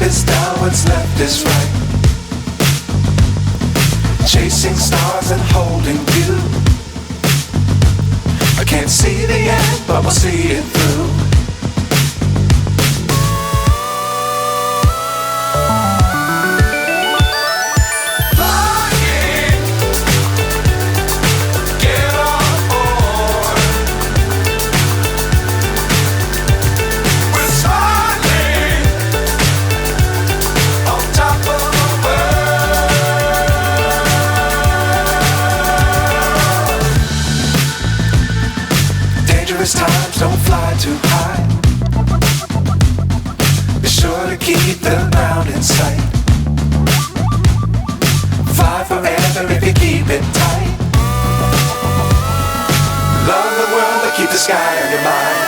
is down, what's left is right. Chasing stars and holding you. I can't see the end, but we'll see it through. Times don't fly too high. Be sure to keep the ground in sight. Fly forever if you keep it tight. Love the world but keep the sky on your mind.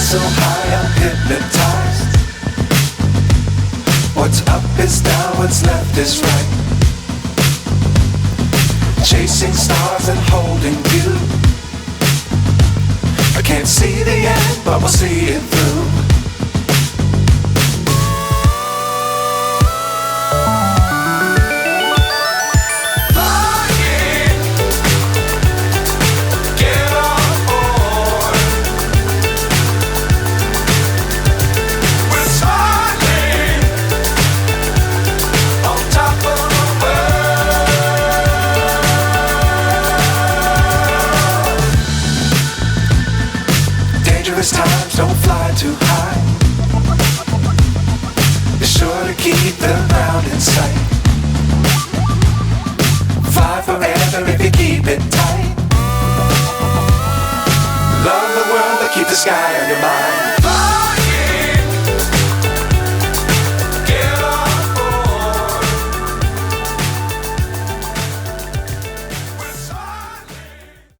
So high I'm hypnotized. What's up is down, what's left is right. Chasing stars and holding you. I can't see the end, but we'll see it through. Times don't fly too high. Be sure to keep the ground in sight. Fly forever if you keep it tight. Love the world but keep the sky on your mind.